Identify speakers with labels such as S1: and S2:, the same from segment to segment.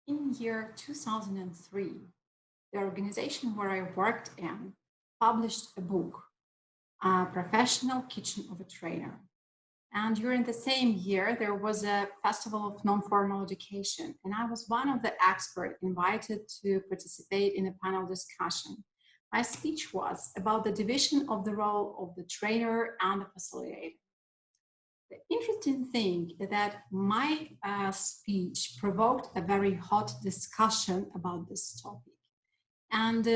S1: In year 2003, the organization where I worked in published a book, A Professional Kitchen of a Trainer. And during the same year, there was a festival of non-formal education, and I was one of the experts invited to participate in a panel discussion. My speech was about the division of the role of the trainer and the facilitator. The interesting thing is that my speech provoked a very hot discussion about this topic. And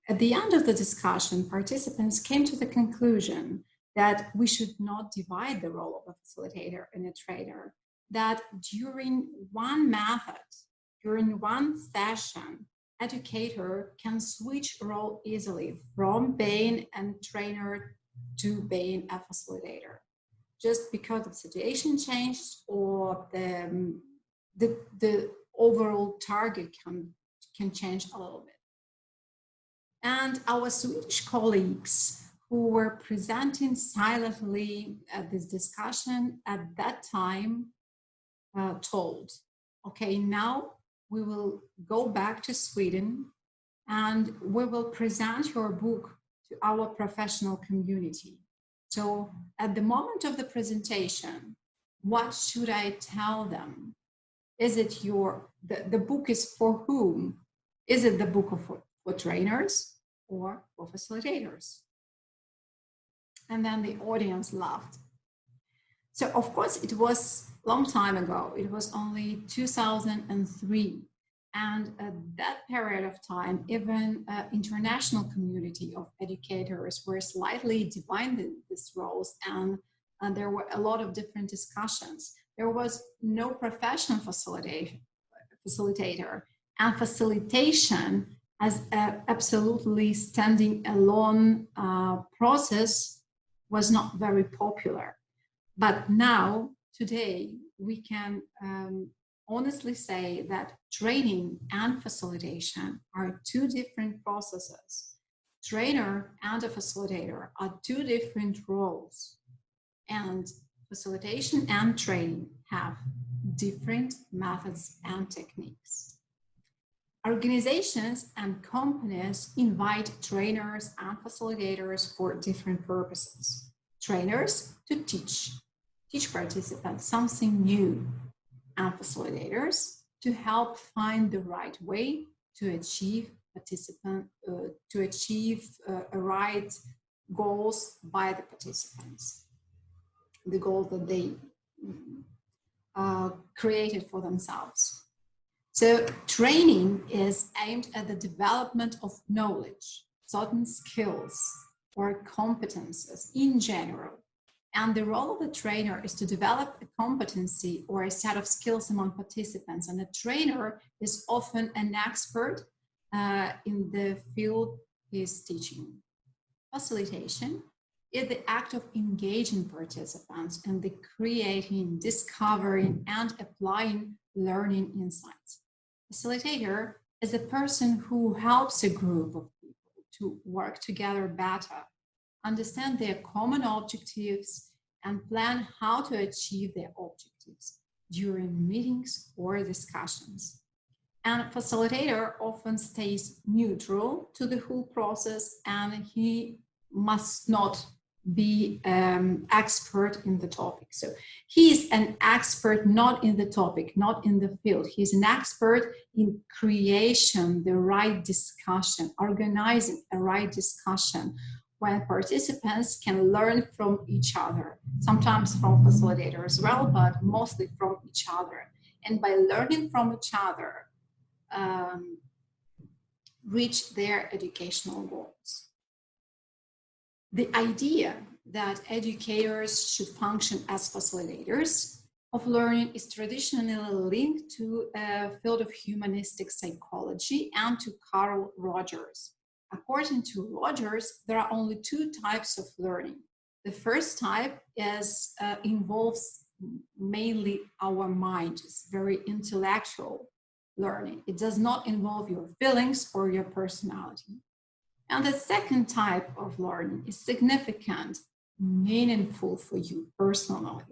S1: at the end of the discussion, participants came to the conclusion that we should not divide the role of a facilitator and a trainer, that during one method, during one session, educator can switch role easily from being a trainer to being a facilitator, just because the situation changed or the overall target can change a little bit. And our Swedish colleagues who were presenting silently at this discussion at that time told, okay, now we will go back to Sweden and we will present your book to our professional community. So at the moment of the presentation, what should I tell them? Is it the book is for whom? Is it the book for trainers or for facilitators? And then the audience laughed. So of course it was a long time ago. It was only 2003. And at that period of time, even international community of educators were slightly dividing these roles, and there were a lot of different discussions. There was no professional facilitator, and facilitation as an absolutely standing alone process was not very popular. But now, today, we can honestly say that training and facilitation are two different processes. Trainer and a facilitator are two different roles, and facilitation and training have different methods and techniques. Organizations and companies invite trainers and facilitators for different purposes. Trainers to teach participants something new, and facilitators to help find the right way to achieve right goals by the participants, the goals that they created for themselves. So training is aimed at the development of knowledge, certain skills or competences in general. And the role of the trainer is to develop a competency or a set of skills among participants. And the trainer is often an expert in the field he's teaching. Facilitation is the act of engaging participants in the creating, discovering, and applying learning insights. Facilitator is the person who helps a group of people to work together better, understand their common objectives, and plan how to achieve their objectives during meetings or discussions. And a facilitator often stays neutral to the whole process, and he must not be expert in the topic. So he is an expert not in the topic, not in the field. He's an expert in creation, the right discussion, organizing a right discussion when participants can learn from each other, sometimes from facilitator as well, but mostly from each other. And by learning from each other, reach their educational goals. The idea that educators should function as facilitators of learning is traditionally linked to a field of humanistic psychology and to Carl Rogers. According to Rogers, there are only two types of learning. The first type involves mainly our mind. It's very intellectual learning. It does not involve your feelings or your personality. And the second type of learning is significant, meaningful for you personally.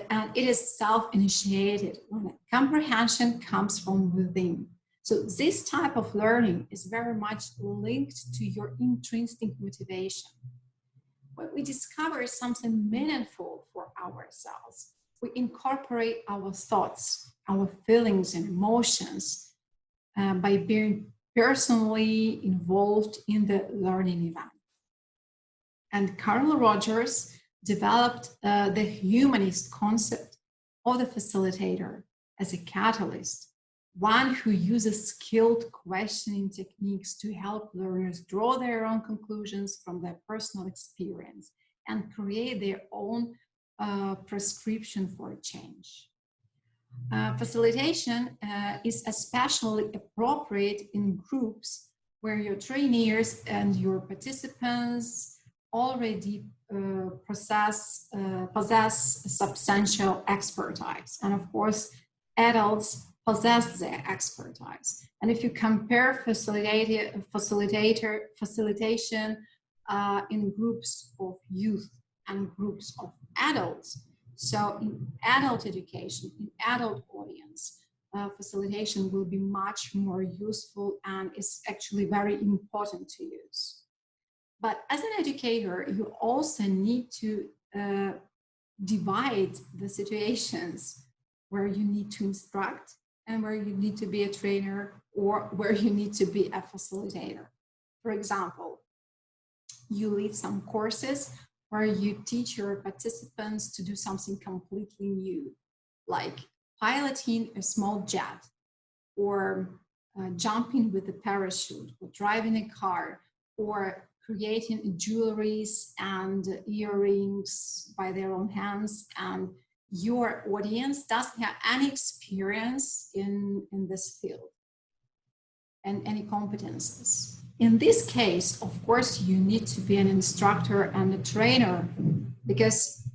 S1: and it is self-initiated when comprehension comes from within. So this type of learning is very much linked to your intrinsic motivation. When we discover something meaningful for ourselves, we incorporate our thoughts, our feelings and emotions by being personally involved in the learning event. And Carl Rogers developed the humanist concept of the facilitator as a catalyst, one who uses skilled questioning techniques to help learners draw their own conclusions from their personal experience and create their own prescription for change. Facilitation is especially appropriate in groups where your trainees and your participants already possess substantial expertise. And of course, adults possess their expertise. And if you compare facilitation in groups of youth and groups of adults, so in adult education, in adult audience, facilitation will be much more useful and is actually very important to use. But as an educator, you also need to divide the situations where you need to instruct and where you need to be a trainer or where you need to be a facilitator. For example, you lead some courses where you teach your participants to do something completely new, like piloting a small jet or jumping with a parachute or driving a car or creating jewelries and earrings by their own hands, and your audience doesn't have any experience in this field and any competences. In this case, of course, you need to be an instructor and a trainer because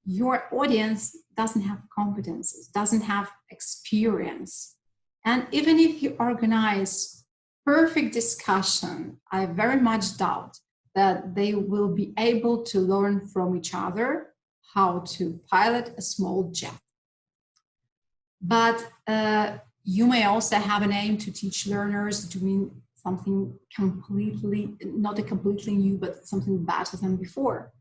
S1: your audience doesn't have competences, doesn't have experience. And even if you organize perfect discussion, I very much doubt that they will be able to learn from each other how to pilot a small jet. But you may also have an aim to teach learners doing something completely, not a completely new, but something better than before.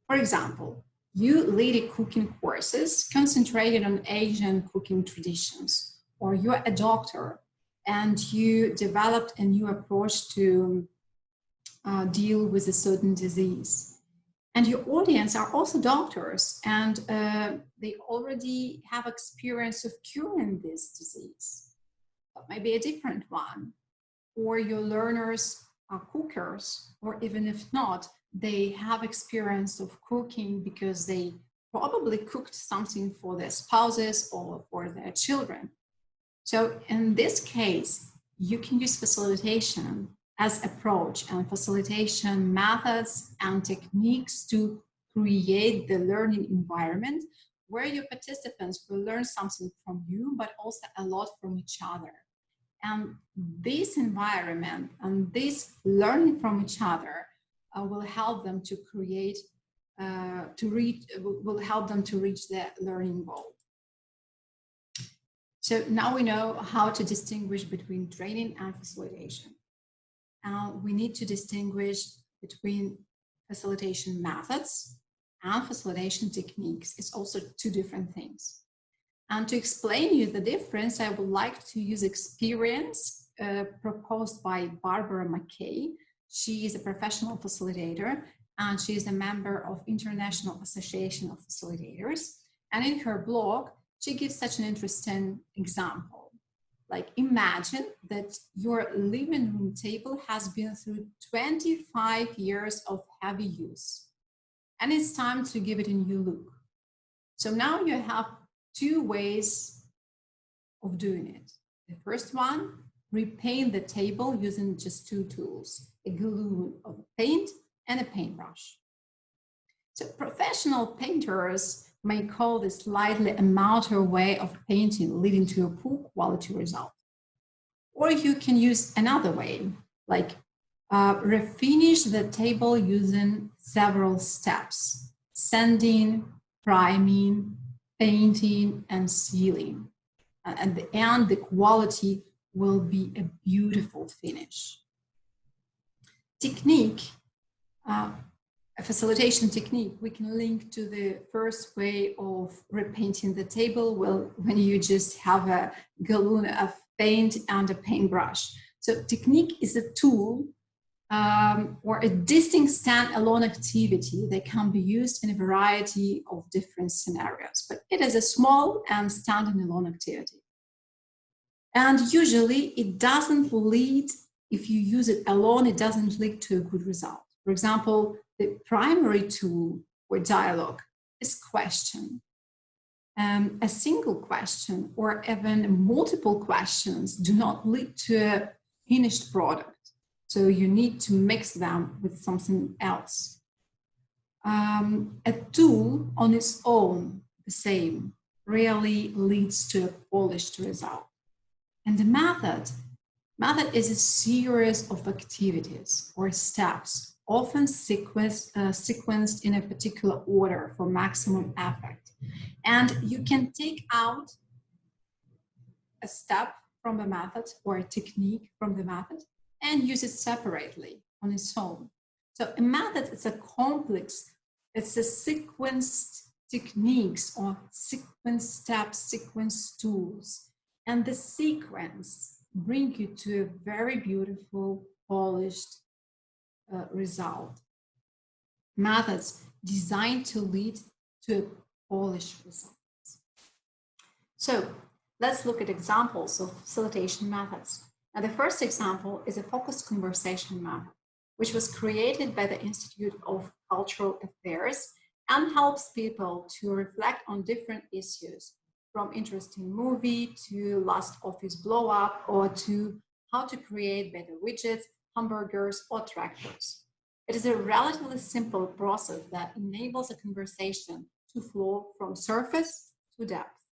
S1: For example, you lead cooking courses concentrated on Asian cooking traditions, or you're a doctor and you developed a new approach to deal with a certain disease. And your audience are also doctors, and they already have experience of curing this disease, but maybe a different one. Or your learners are cookers, or even if not, they have experience of cooking because they probably cooked something for their spouses or for their children. So in this case, you can use facilitation as approach and facilitation methods and techniques to create the learning environment where your participants will learn something from you, but also a lot from each other. And this environment and this learning from each other will help them to create, will help them to reach their learning goal. So now we know how to distinguish between training and facilitation. We need to distinguish between facilitation methods and facilitation techniques. It's also two different things. And to explain you the difference, I would like to use experience proposed by Barbara McKay. She is a professional facilitator and she is a member of International Association of Facilitators. And in her blog, she gives such an interesting example. Like, imagine that your living room table has been through 25 years of heavy use, and it's time to give it a new look. So now you have two ways of doing it. The first one, repaint the table using just two tools, a glue of paint and a paintbrush. So professional painters may call this slightly amateur way of painting, leading to a poor quality result. Or you can use another way, like refinish the table using several steps: sanding, priming, painting and sealing. At the end, the quality will be a beautiful finish. Technique, a facilitation technique, we can link to the first way of repainting the table. Well, when you just have a gallon of paint and a paintbrush. So technique is a tool or a distinct stand-alone activity that can be used in a variety of different scenarios, but it is a small and standing-alone activity. And usually it doesn't lead, if you use it alone, it doesn't lead to a good result. For example, the primary tool for dialogue is question. A single question or even multiple questions do not lead to a finished product. So you need to mix them with something else. A tool on its own, the same, rarely leads to a polished result. And the method is a series of activities or steps, often sequenced in a particular order for maximum effect. And you can take out a step from a method or a technique from the method and use it separately on its own. So a method is a complex, it's a sequenced techniques or sequence steps, sequence tools. And the sequence bring you to a very beautiful, polished result. Methods designed to lead to a polished result. So let's look at examples of facilitation methods. Now, the first example is a focused conversation method, which was created by the Institute of Cultural Affairs and helps people to reflect on different issues, from interesting movie to last office blow up, or to how to create better widgets, hamburgers, or tractors. It is a relatively simple process that enables a conversation to flow from surface to depth.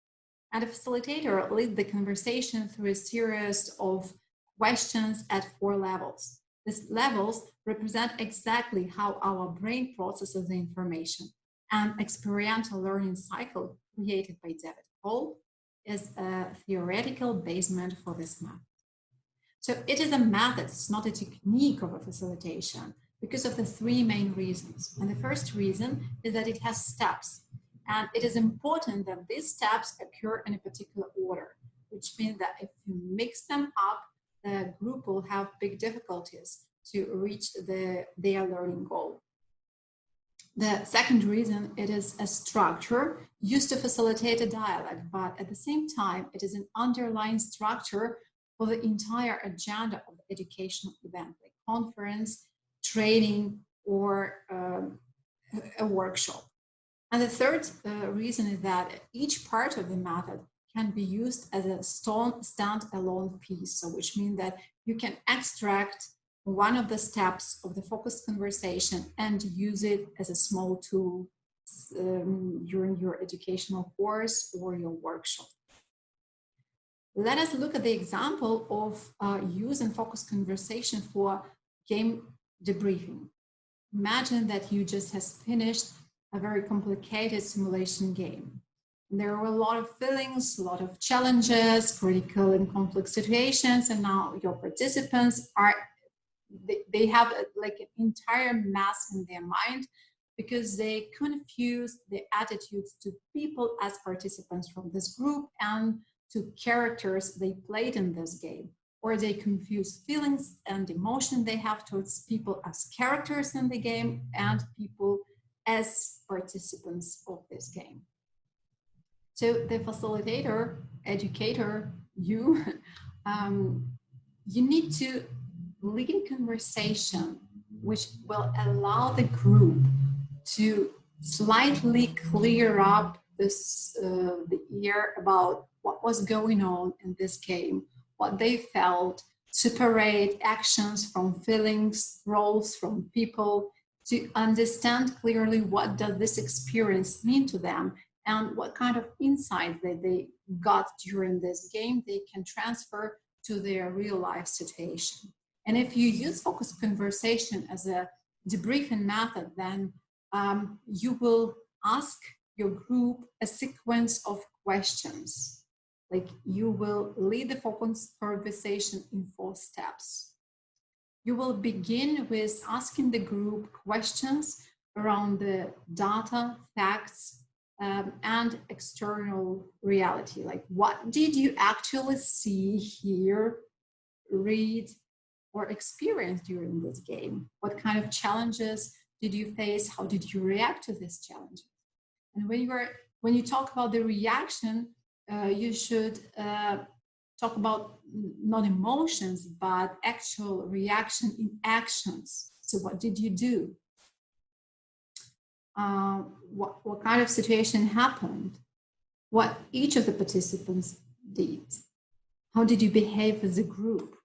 S1: And a facilitator leads the conversation through a series of questions at 4 levels. These levels represent exactly how our brain processes the information. An experiential learning cycle created by David Cole is a theoretical basement for this method. So it is a method, it's not a technique of a facilitation, because of the 3 main reasons. And the first reason is that it has steps. And it is important that these steps occur in a particular order, which means that if you mix them up, the group will have big difficulties to reach their learning goal. The second reason, it is a structure used to facilitate a dialogue, but at the same time, it is an underlying structure for the entire agenda of the educational event, like conference, training, or a workshop. And the third reason is that each part of the method can be used as a stand-alone piece, so which means that you can extract one of the steps of the focused conversation and use it as a small tool during your educational course or your workshop. Let us look at the example of using focused conversation for game debriefing. Imagine that you just have finished a very complicated simulation game. There were a lot of feelings, a lot of challenges, critical and complex situations, and now your participants they have like an entire mess in their mind because they confuse the attitudes to people as participants from this group and to characters they played in this game, or they confuse feelings and emotion they have towards people as characters in the game and people as participants of this game. So the facilitator, educator, you need to lead a conversation which will allow the group to slightly clear up this the air about what was going on in this game, what they felt, separate actions from feelings, roles from people, to understand clearly what does this experience mean to them and what kind of insight that they got during this game they can transfer to their real life situation. And if you use focused conversation as a debriefing method, then you will ask your group a sequence of questions. Like you will lead the focus conversation in 4 steps. You will begin with asking the group questions around the data, facts, and external reality. Like, what did you actually see, hear, read, or experience during this game? What kind of challenges did you face? How did you react to these challenges? And when you talk about the reaction, you should talk about not emotions, but actual reaction in actions. So what did you do? What kind of situation happened? What each of the participants did? How did you behave as a group?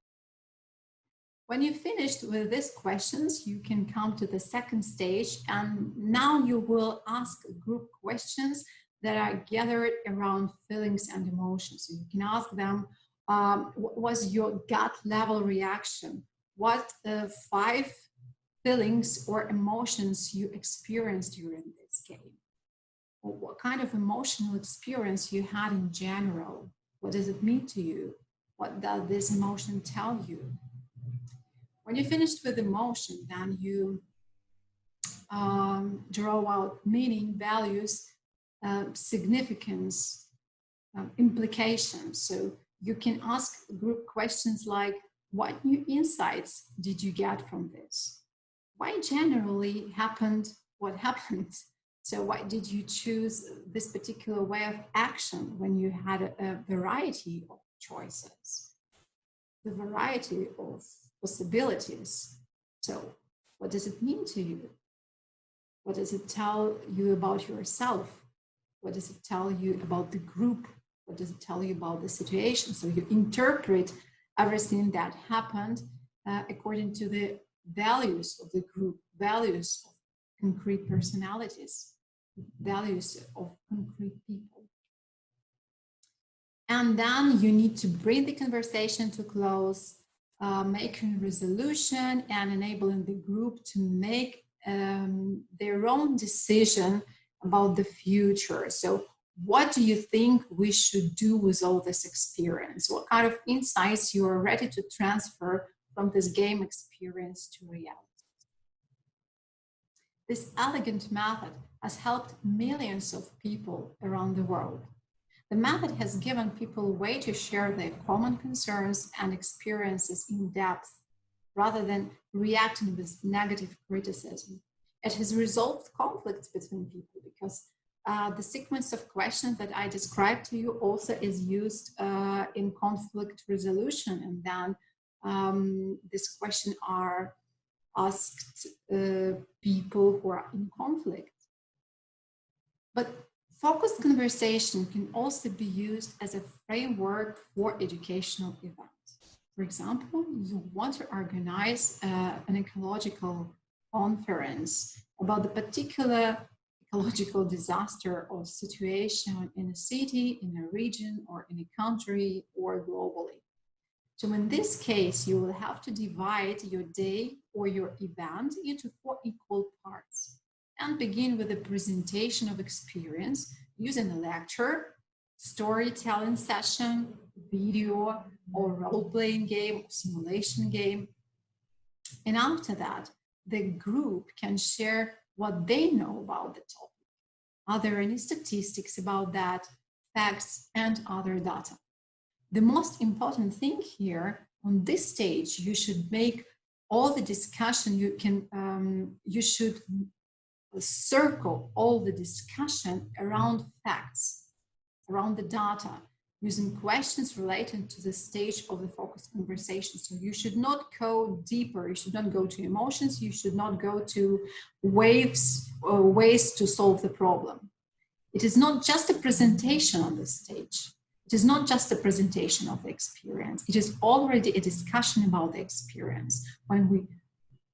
S1: When you finished with these questions, you can come to the second stage, and now you will ask group questions that are gathered around feelings and emotions. So you can ask them, what was your gut level reaction? What 5 feelings or emotions you experienced during this game? Or what kind of emotional experience you had in general? What does it mean to you? What does this emotion tell you? When you finished with emotion, then you draw out meaning, values, significance, implications. So you can ask group questions like, what new insights did you get from this? Why generally happened what happened? So why did you choose this particular way of action when you had a variety of choices, the variety of possibilities? So what does it mean to you? What does it tell you about yourself? What does it tell you about the group? What does it tell you about the situation? So you interpret everything that happened according to the values of the group, values of concrete personalities, values of concrete people. And then you need to bring the conversation to close, making resolution and enabling the group to make their own decision about the future. So what do you think we should do with all this experience? What kind of insights you are ready to transfer from this game experience to reality? This elegant method has helped millions of people around the world. The method has given people a way to share their common concerns and experiences in depth, rather than reacting with negative criticism. It has resolved conflicts between people because the sequence of questions that I described to you also is used in conflict resolution. And then this question are asked people who are in conflict. But focused conversation can also be used as a framework for educational events. For example, you want to organize an ecological conference about the particular ecological disaster or situation in a city, in a region, or in a country, or globally. So in this case, you will have to divide your day or your event into 4 equal parts and begin with a presentation of experience using a lecture, storytelling session, video, or role-playing game or simulation game. And after that, the group can share what they know about the topic. Are there any statistics about that, facts, and other data? The most important thing here on this stage, you should make all the discussion you should circle all the discussion around facts, around the data, using questions related to the stage of the focused conversation. So you should not go deeper, you should not go to emotions, you should not go to ways to solve the problem. It is not just a presentation on the stage. It is not just a presentation of the experience. It is already a discussion about the experience. When we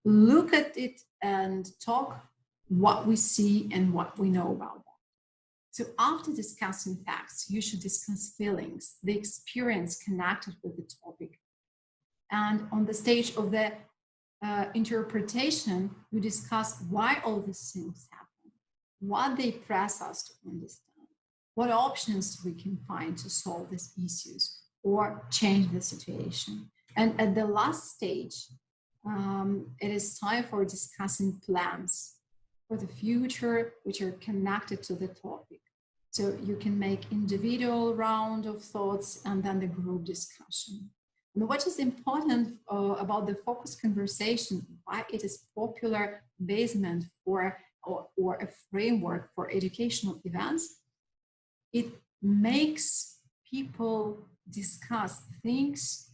S1: look at it and talk what we see and what we know about that. So after discussing facts, you should discuss feelings, the experience connected with the topic. And on the stage of the interpretation, you discuss why all these things happen. what they press us to understand, what options we can find to solve these issues or change the situation. And at the last stage, it is time for discussing plans for the future, which are connected to the topic. So you can make individual round of thoughts and then the group discussion. And what is important about the focused conversation, why it is popular basement for or a framework for educational events, it makes people discuss things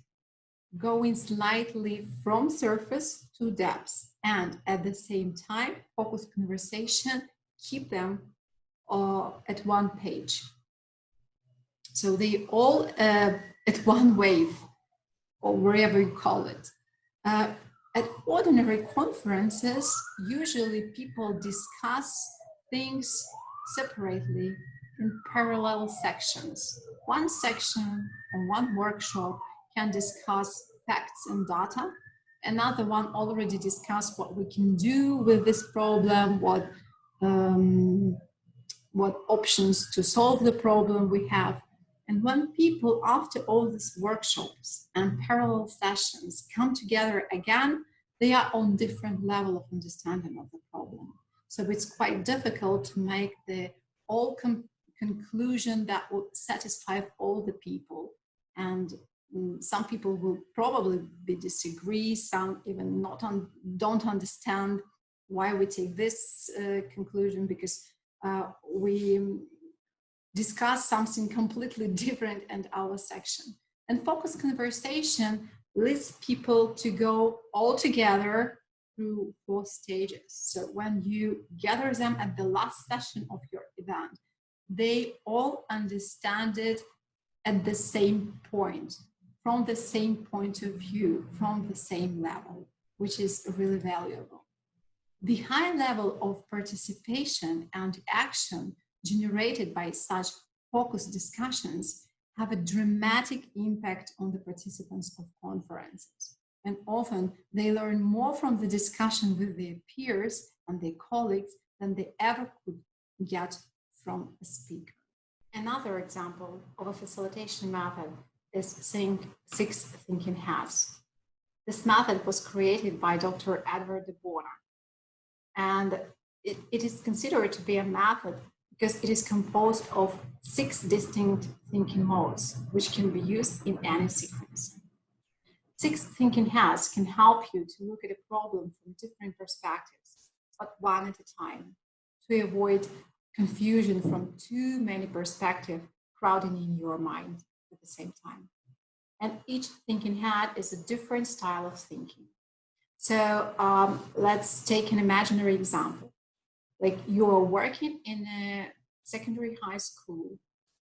S1: going slightly from surface to depth, and at the same time, focused conversation keep them at one page. So they all at one wave, or wherever you call it. At ordinary conferences, usually people discuss things separately in parallel sections. One section or one workshop can discuss facts and data. Another one already discussed what we can do with this problem, what options to solve the problem we have. And when people, after all these workshops and parallel sessions, come together again, they are on different level of understanding of the problem. So it's quite difficult to make the all conclusion that will satisfy all the people. And some people will probably disagree, some even don't understand why we take this conclusion, because we discuss something completely different in our section. And focused conversation leads people to go all together through 4 stages. So when you gather them at the last session of your event, they all understand it at the same point, from the same point of view, from the same level, which is really valuable. The high level of participation and action generated by such focused discussions have a dramatic impact on the participants of conferences. And often they learn more from the discussion with their peers and their colleagues than they ever could get from a speaker. Another example of a facilitation method is 6 thinking hats. This method was created by Dr. Edward de Bono. And it is considered to be a method because it is composed of 6 distinct thinking modes, which can be used in any sequence. 6 thinking hats can help you to look at a problem from different perspectives, but one at a time, to avoid confusion from too many perspectives crowding in your mind at the same time. And each thinking hat is a different style of thinking. So let's take an imaginary example. Like you are working in a secondary high school,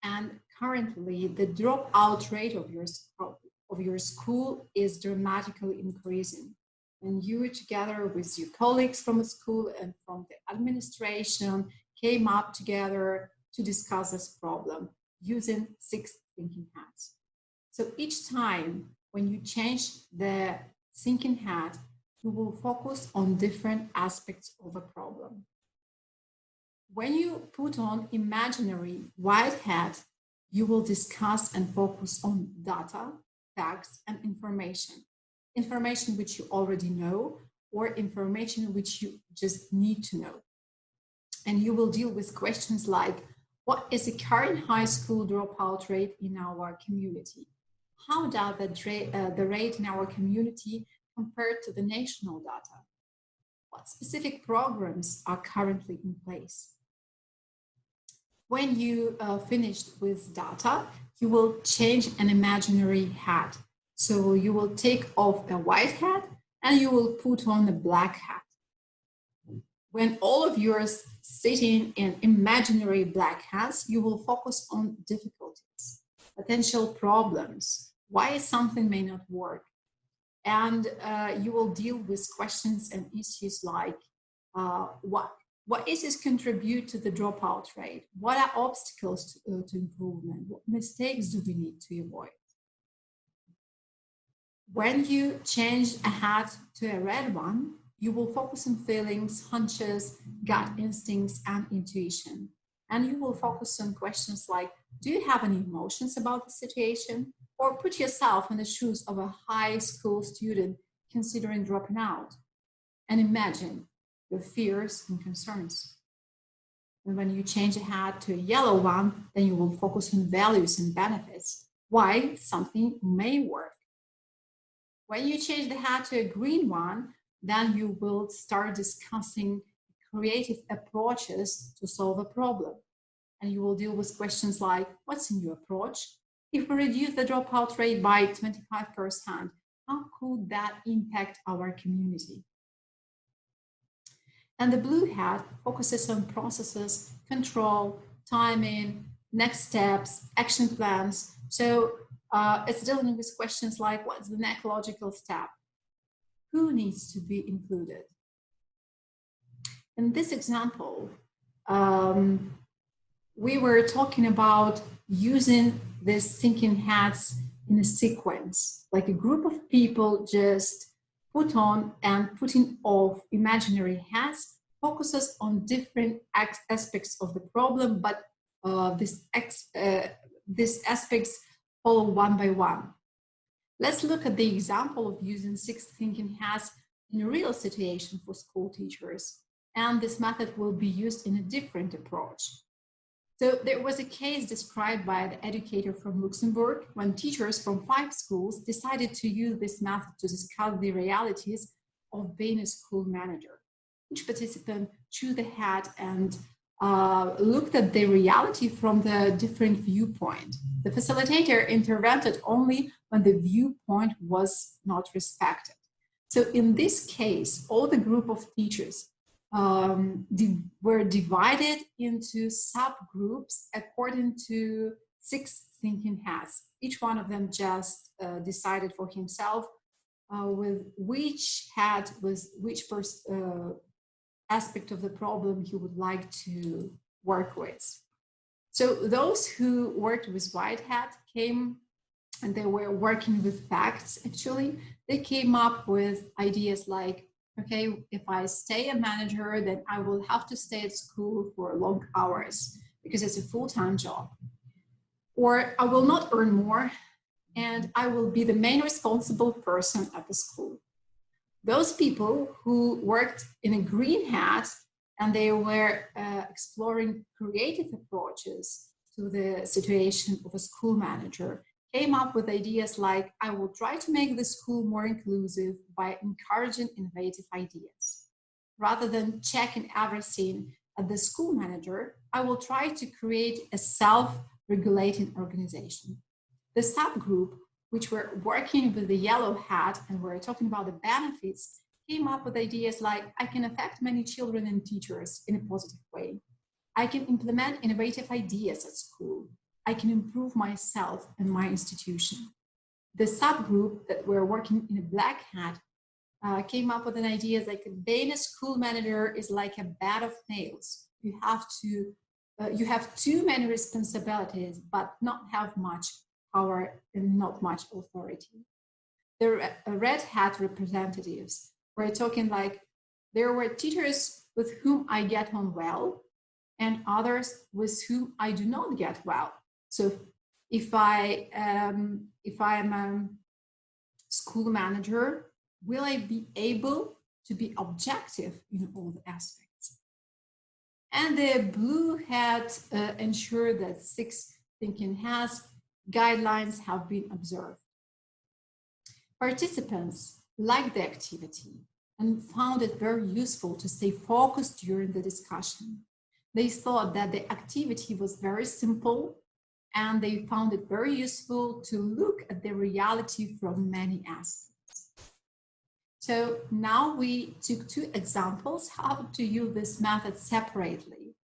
S1: and currently the dropout rate of your school is dramatically increasing. And you, together with your colleagues from the school and from the administration, came up together to discuss this problem using 6 thinking hats. So each time when you change the thinking hat, you will focus on different aspects of a problem. When you put on imaginary white hat, you will discuss and focus on data, facts, and information. Information which you already know, or information which you just need to know. And you will deal with questions like, what is the current high school dropout rate in our community? How does the rate in our community compare to the national data? What specific programs are currently in place? When you finished with data, you will change an imaginary hat. So you will take off a white hat and you will put on a black hat. When all of you are sitting in imaginary black hats, you will focus on difficulties, potential problems, why something may not work. And you will deal with questions and issues like what issues contribute to the dropout rate? What are obstacles to improvement? What mistakes do we need to avoid? When you change a hat to a red one, you will focus on feelings, hunches, gut instincts, and intuition. And you will focus on questions like, do you have any emotions about the situation? Or put yourself in the shoes of a high school student considering dropping out. And imagine your fears and concerns. And when you change the hat to a yellow one, then you will focus on values and benefits, why something may work. When you change the hat to a green one, then you will start discussing creative approaches to solve a problem. And you will deal with questions like, what's in your approach? If we reduce the dropout rate by 25%, how could that impact our community? And the blue hat focuses on processes, control, timing, next steps, action plans. So it's dealing with questions like, what's the next logical step? Who needs to be included? In this example, we were talking about using these thinking hats in a sequence, like a group of people just put on and putting off imaginary hats focuses on different aspects of the problem, but these aspects follow one by one. Let's look at the example of using 6 thinking hats in a real situation for school teachers. And this method will be used in a different approach. So there was a case described by the educator from Luxembourg when teachers from 5 schools decided to use this method to discuss the realities of being a school manager. Each participant chose a hat and looked at the reality from the different viewpoint. The facilitator intervened only when the viewpoint was not respected. So in this case, all the group of teachers were divided into subgroups according to 6 thinking hats. Each one of them just decided for himself with which hat, with which aspect of the problem he would like to work with. So those who worked with white hat came, and they were working with facts actually, they came up with ideas like, okay, if I stay a manager, then I will have to stay at school for long hours because it's a full-time job. Or I will not earn more and I will be the main responsible person at the school. Those people who worked in a green hat and they were exploring creative approaches to the situation of a school manager came up with ideas like, I will try to make the school more inclusive by encouraging innovative ideas. Rather than checking everything at the school manager, I will try to create a self-regulating organization. The subgroup, which were working with the yellow hat and were talking about the benefits, came up with ideas like, I can affect many children and teachers in a positive way. I can implement innovative ideas at school. I can improve myself and my institution. The subgroup that were working in a black hat came up with an idea like being a school manager is like a bed of nails. You have too many responsibilities, but not have much power and not much authority. The red hat representatives were talking like, there were teachers with whom I get on well and others with whom I do not get well. So if I am a school manager, will I be able to be objective in all the aspects? And the blue hat ensured that 6 thinking hats guidelines have been observed. Participants liked the activity and found it very useful to stay focused during the discussion. They thought that the activity was very simple and they found it very useful to look at the reality from many aspects. So now we took 2 examples how to use this method separately.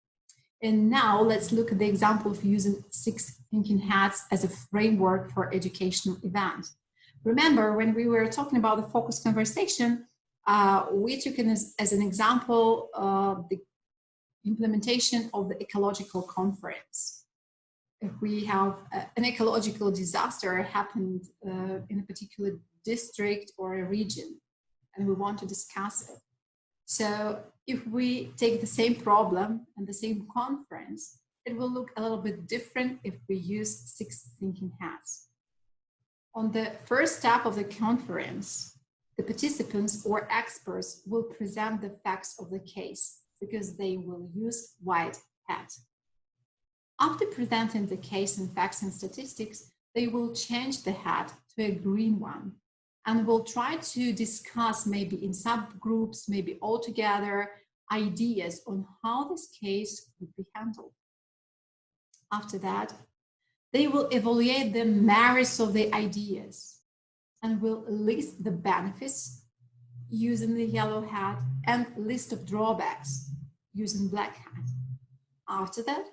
S1: And now let's look at the example of using 6 thinking hats as a framework for educational events. Remember, when we were talking about the focus conversation, we took as an example the implementation of the ecological conference. If we have an ecological disaster happened in a particular district or a region, and we want to discuss it, So if we take the same problem and the same conference, it will look a little bit different if we use 6 thinking hats. On the first step of the conference, the participants or experts will present the facts of the case because they will use white hat. After presenting the case and facts and statistics, they will change the hat to a green one and will try to discuss, maybe in subgroups, maybe all together, ideas on how this case could be handled. After that, they will evaluate the merits of the ideas and will list the benefits using the yellow hat and list of drawbacks using black hat. After that,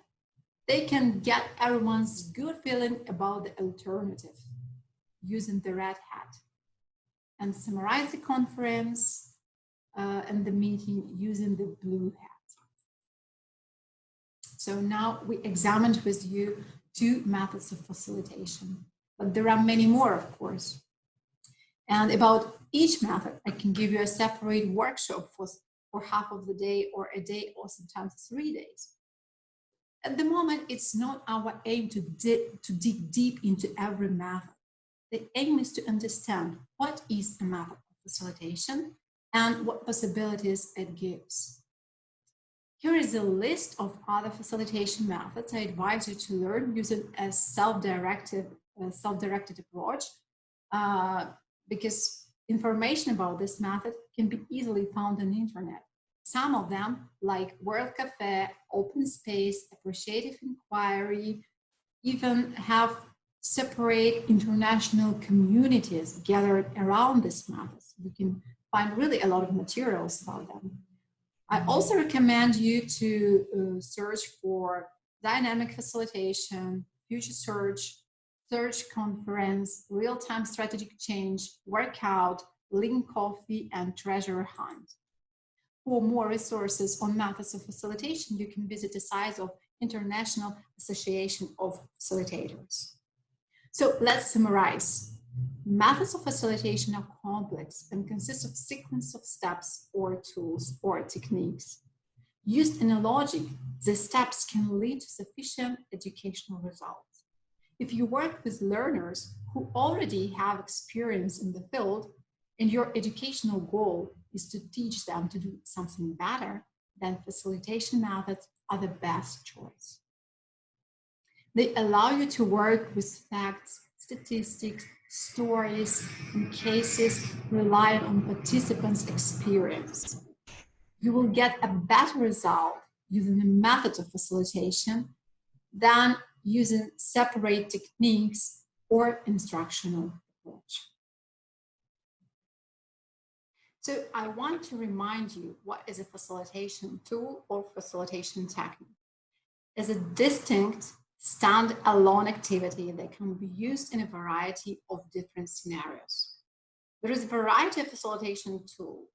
S1: they can get everyone's good feeling about the alternative using the red hat and summarize the conference and the meeting using the blue hat. So now we examined with you 2 methods of facilitation, but there are many more, of course. And about each method, I can give you a separate workshop for half of the day or a day or sometimes 3 days. At the moment, it's not our aim to dig deep into every method. The aim is to understand what is a method of facilitation and what possibilities it gives. Here is a list of other facilitation methods I advise you to learn using a self-directed approach because information about this method can be easily found on the internet. Some of them, like World Cafe, Open Space, Appreciative Inquiry, even have separate international communities gathered around this method. You can find really a lot of materials about them. I also recommend you to search for dynamic facilitation, future search conference, real-time strategic change, workout, lean coffee, and treasure hunt. For more resources on methods of facilitation, you can visit the site of International Association of Facilitators. So let's summarize. Methods of facilitation are complex and consist of sequence of steps or tools or techniques. Used in a logic, the steps can lead to sufficient educational results. If you work with learners who already have experience in the field and your educational goal is to teach them to do something better, then facilitation methods are the best choice. They allow you to work with facts, statistics, stories, and cases relying on participants' experience. You will get a better result using the methods of facilitation than using separate techniques or instructional approach. So I want to remind you what is a facilitation tool or facilitation technique. It's a distinct stand-alone activity that can be used in a variety of different scenarios. There is a variety of facilitation tools.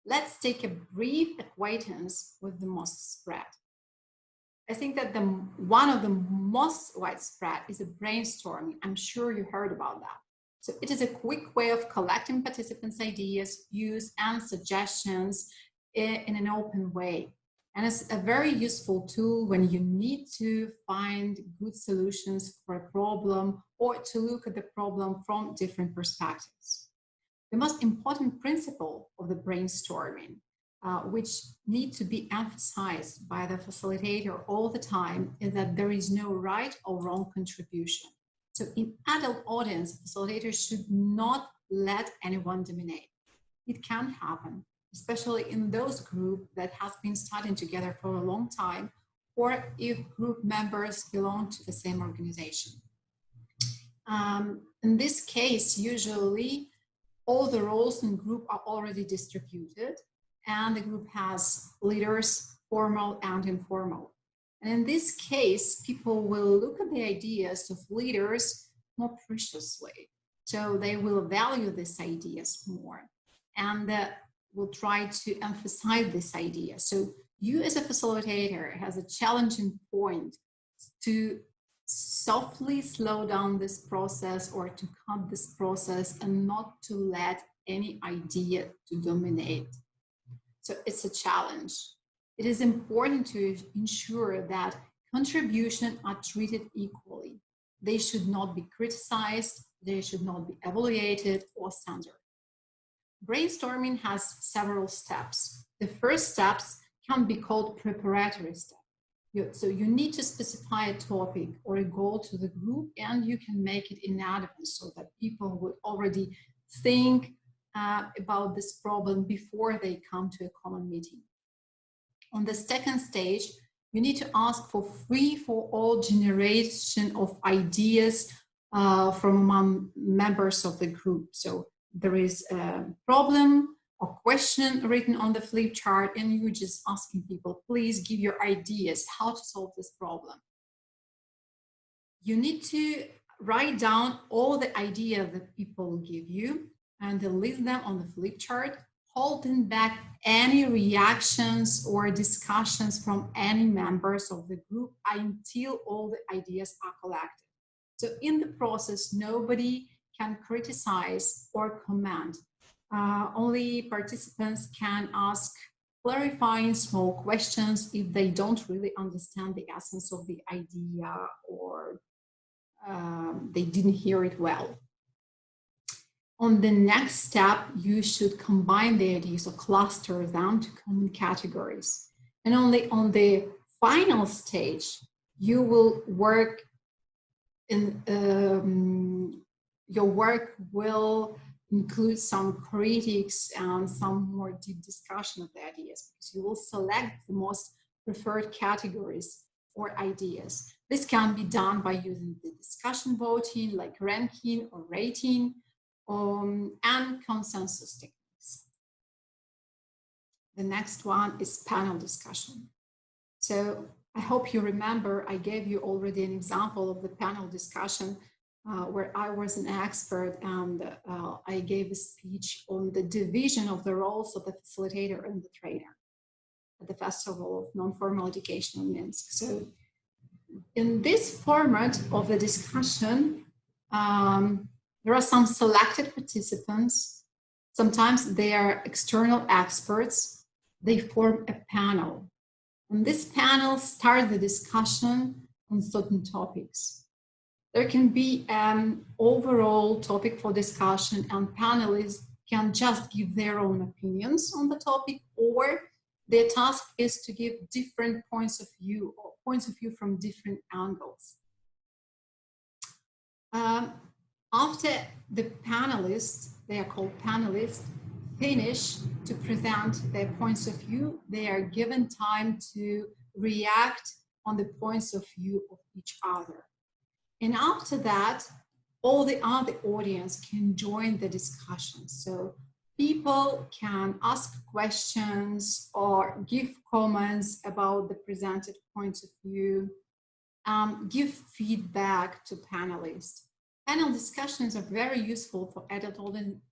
S1: Let's take a brief acquaintance with the most spread. I think that one of the most widespread is a brainstorming. I'm sure you heard about that. So it is a quick way of collecting participants' ideas, views, and suggestions in an open way. And it's a very useful tool when you need to find good solutions for a problem or to look at the problem from different perspectives. The most important principle of the brainstorming, which need to be emphasized by the facilitator all the time, is that there is no right or wrong contribution. So in adult audience, facilitators should not let anyone dominate. It can happen, especially in those groups that have been studying together for a long time, or if group members belong to the same organization. In this case, usually all the roles in group are already distributed, and the group has leaders, formal and informal. And in this case, people will look at the ideas of leaders more preciously. So they will value these ideas more and will try to emphasize this idea. So you as a facilitator has a challenging point to softly slow down this process or to cut this process and not to let any idea to dominate. So it's a challenge. It is important to ensure that contributions are treated equally. They should not be criticized, they should not be evaluated or censored. Brainstorming has several steps. The first steps can be called preparatory steps. So you need to specify a topic or a goal to the group, and you can make it in advance so that people would already think about this problem before they come to a common meeting. On the second stage, you need to ask for free-for-all generation of ideas from among members of the group. So there is a problem or question written on the flip chart, and you're just asking people, please give your ideas how to solve this problem. You need to write down all the ideas that people give you and list them on the flip chart, holding back any reactions or discussions from any members of the group until all the ideas are collected. So in the process, nobody can criticize or comment. Only participants can ask clarifying small questions if they don't really understand the essence of the idea or they didn't hear it well. On the next step, you should combine the ideas or cluster them to common categories. And only on the final stage, you will work in, your work will include some critiques and some more deep discussion of the ideas, because you will select the most preferred categories or ideas. This can be done by using the discussion voting, like ranking or rating, and consensus techniques. The next one is panel discussion. So I hope you remember I gave you already an example of the panel discussion where I was an expert, and I gave a speech on the division of the roles of the facilitator and the trainer at the Festival of Non-Formal Education in Minsk. So in this format of the discussion, there are some selected participants. Sometimes they are external experts. They form a panel. And this panel starts the discussion on certain topics. There can be an overall topic for discussion, and panelists can just give their own opinions on the topic, or their task is to give different points of view, or points of view from different angles. After the panelists, they are called panelists, finish to present their points of view, they are given time to react on the points of view of each other. And after that, all the other audience can join the discussion. So people can ask questions or give comments about the presented points of view, give feedback to panelists. Panel discussions are very useful for adult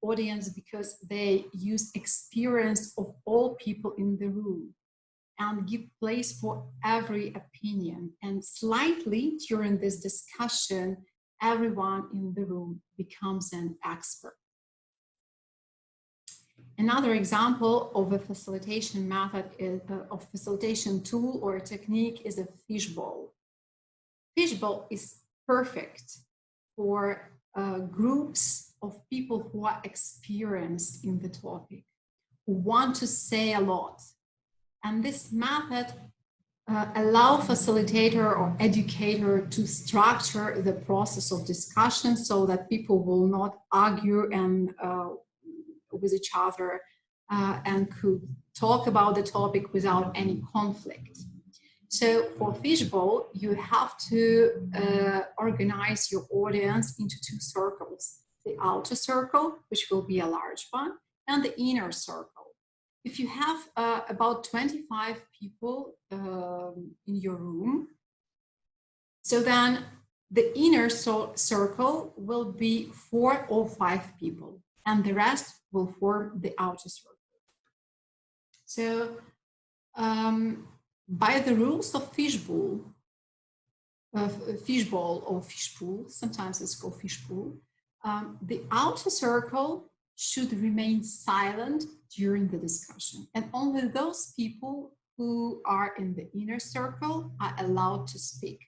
S1: audience because they use experience of all people in the room and give place for every opinion. And slightly during this discussion, everyone in the room becomes an expert. Another example of a facilitation method is, of facilitation tool or technique is a fishbowl. Fishbowl is perfect for groups of people who are experienced in the topic, who want to say a lot. And this method allows facilitator or educator to structure the process of discussion so that people will not argue and with each other and could talk about the topic without any conflict. So for fishbowl, you have to organize your audience into two circles: the outer circle, which will be a large one, and the inner circle. If you have about 25 people in your room, so then the inner circle will be 4 or 5 people, and the rest will form the outer circle. So by the rules of fishbowl or fishpool, sometimes it's called fishpool, the outer circle should remain silent during the discussion, and only those people who are in the inner circle are allowed to speak.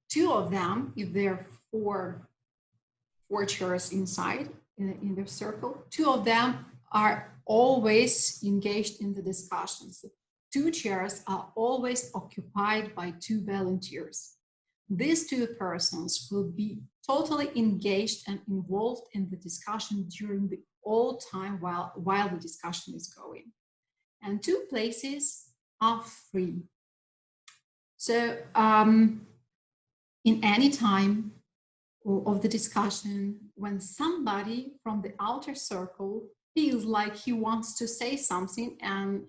S1: Two of them, if there are four chairs inside in the circle, two of them are always engaged in the discussions. Two chairs are always occupied by two volunteers. These two persons will be totally engaged and involved in the discussion during the whole time while the discussion is going. And two places are free. So in any time of the discussion, when somebody from the outer circle feels like he wants to say something and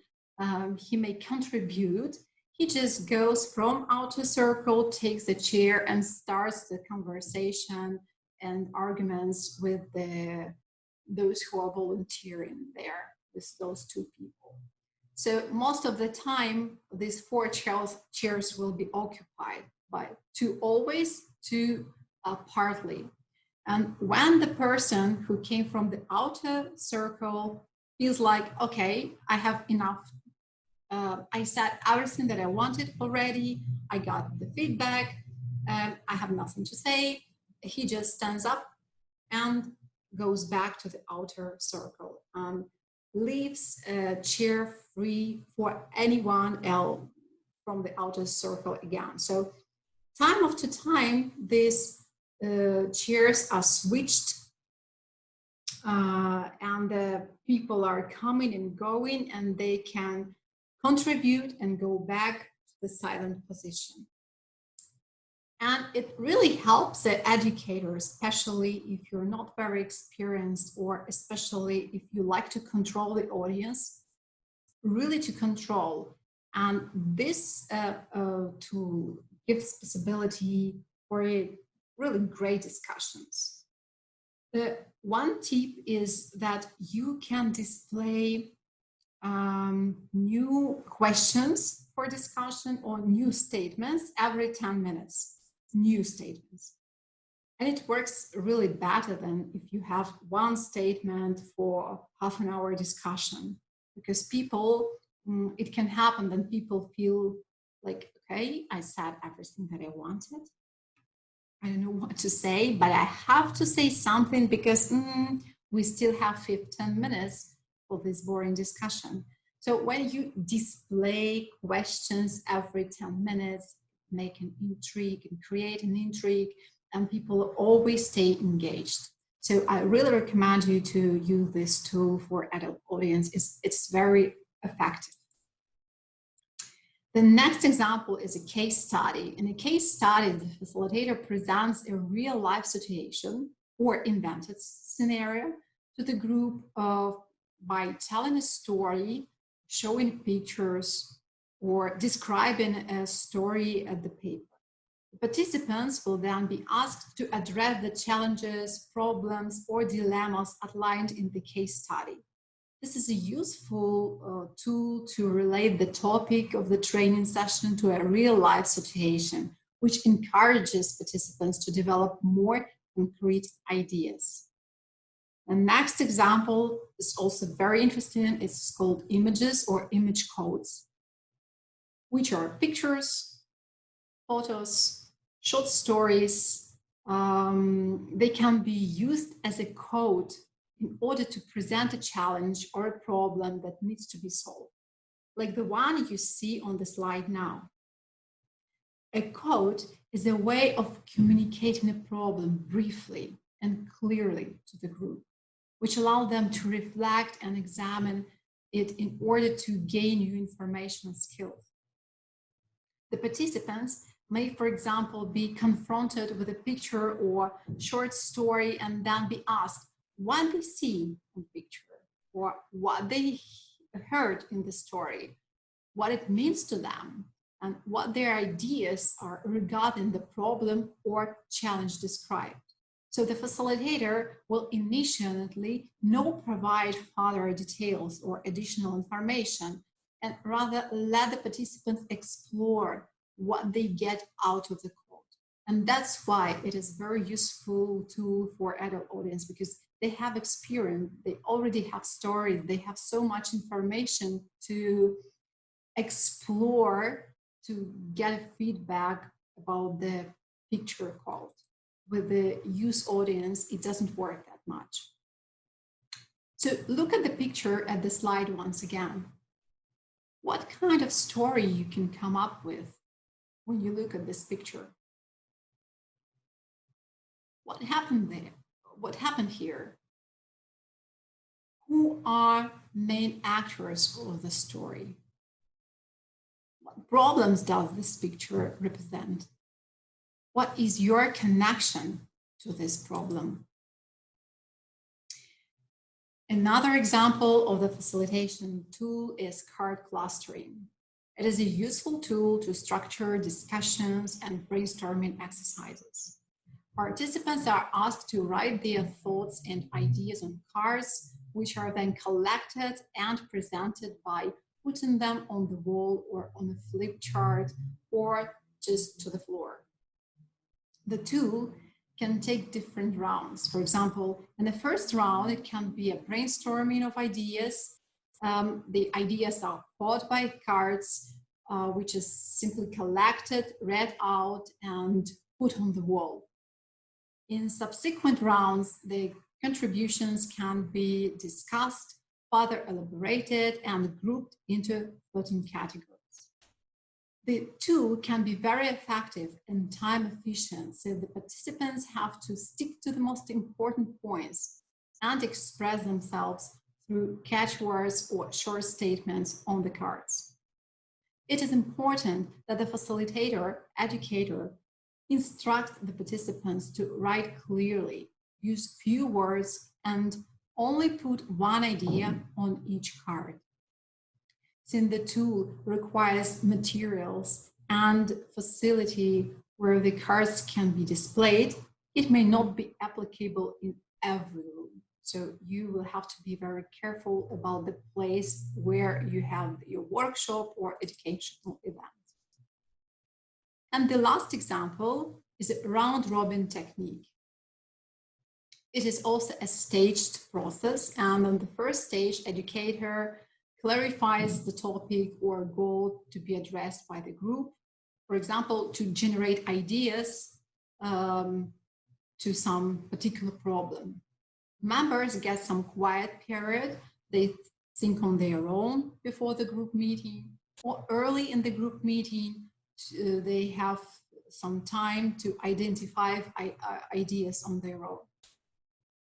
S1: he may contribute, he just goes from outer circle, takes the chair and starts the conversation and arguments with those who are volunteering there, with those two people. So most of the time, these four chairs will be occupied by two always, two partly. And when the person who came from the outer circle feels like, okay, I have enough, I said everything that I wanted already, I got the feedback, I have nothing to say, he just stands up and goes back to the outer circle and leaves a chair free for anyone else from the outer circle again. So time after time, these chairs are switched and the people are coming and going, and they can contribute and go back to the silent position. And it really helps the educator, especially if you're not very experienced, or especially if you like to control the audience, really to control. And this tool gives possibility for really great discussions. The one tip is that you can display new questions for discussion or new statements every 10 minutes. New statements. And it works really better than if you have one statement for half an hour discussion, because people, it can happen that people feel like, okay, I said everything that I wanted. I don't know what to say, but I have to say something because we still have 15 minutes for this boring discussion. So when you display questions every 10 minutes, make an intrigue and create an intrigue, and people always stay engaged. So I really recommend you to use this tool for adult audience. It's very effective. The next example is a case study. In a case study, the facilitator presents a real life situation or invented scenario to the group by telling a story, showing pictures, or describing a story at the paper. The participants will then be asked to address the challenges, problems, or dilemmas outlined in the case study. This is a useful tool to relate the topic of the training session to a real-life situation, which encourages participants to develop more concrete ideas. The next example is also very interesting. It's called images or image codes, which are pictures, photos, short stories. They can be used as a code in order to present a challenge or a problem that needs to be solved, like the one you see on the slide now. A code is a way of communicating a problem briefly and clearly to the group, which allows them to reflect and examine it in order to gain new information and skills. The participants may, for example, be confronted with a picture or short story and then be asked what they see in the picture or what they heard in the story, what it means to them, and what their ideas are regarding the problem or challenge described. So the facilitator will initially not provide further details or additional information, and rather let the participants explore what they get out of the code. And that's why it is a very useful tool for adult audience, because they have experience, they already have stories, they have so much information to explore, to get feedback about the picture called. With the youth audience, it doesn't work that much. So look at the picture at the slide once again. What kind of story you can come up with when you look at this picture? What happened there? What happened here? Who are main actors of the story? What problems does this picture represent? What is your connection to this problem? Another example of the facilitation tool is card clustering. It is a useful tool to structure discussions and brainstorming exercises. Participants are asked to write their thoughts and ideas on cards, which are then collected and presented by putting them on the wall or on a flip chart or just to the floor. The tool can take different rounds. For example, in the first round, it can be a brainstorming of ideas. The ideas are caught by cards, which is simply collected, read out, and put on the wall. In subsequent rounds, the contributions can be discussed, further elaborated, and grouped into 13 categories. The tool can be very effective and time efficient, so the participants have to stick to the most important points and express themselves through catchwords or short statements on the cards. It is important that the facilitator, educator, instruct the participants to write clearly, use few words, and only put one idea on each card. Since the tool requires materials and facility where the cards can be displayed, it may not be applicable in every room. So you will have to be very careful about the place where you have your workshop or educational event. And the last example is a round-robin technique. It is also a staged process, and on the first stage, educator clarifies the topic or goal to be addressed by the group. For example, to generate ideas to some particular problem. Members get some quiet period. They think on their own before the group meeting, or early in the group meeting, they have some time to identify ideas on their own.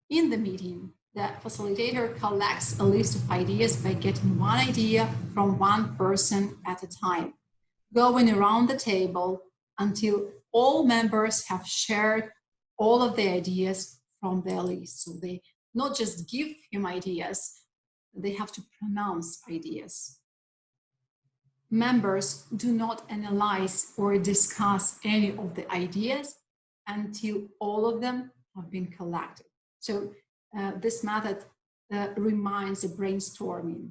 S1: In the meeting, the facilitator collects a list of ideas by getting one idea from one person at a time, going around the table until all members have shared all of the ideas from their list. So they not just give him ideas, they have to pronounce ideas. Members do not analyze or discuss any of the ideas until all of them have been collected. So this method reminds of brainstorming.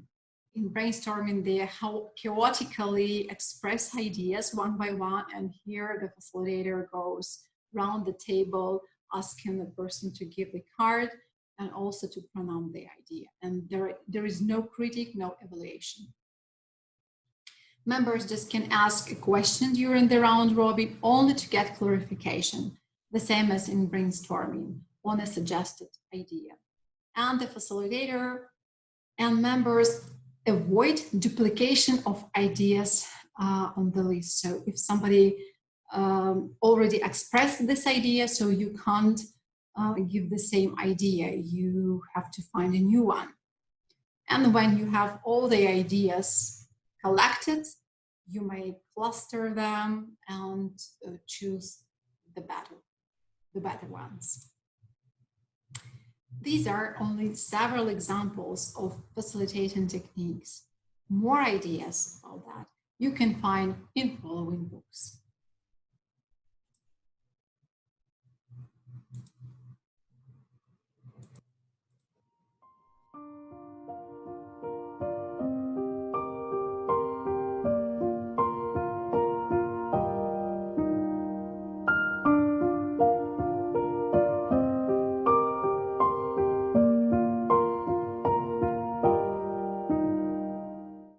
S1: In brainstorming, they chaotically express ideas one by one, and here the facilitator goes around the table asking the person to give the card and also to pronounce the idea. And there is no critique, no evaluation. Members just can ask a question during the round robin only to get clarification, the same as in brainstorming on a suggested idea. And the facilitator and members avoid duplication of ideas on the list. So if somebody already expressed this idea, so you can't give the same idea, you have to find a new one. And when you have all the ideas collected, you may cluster them and choose the better ones. These are only several examples of facilitating techniques. More ideas about that you can find in following books.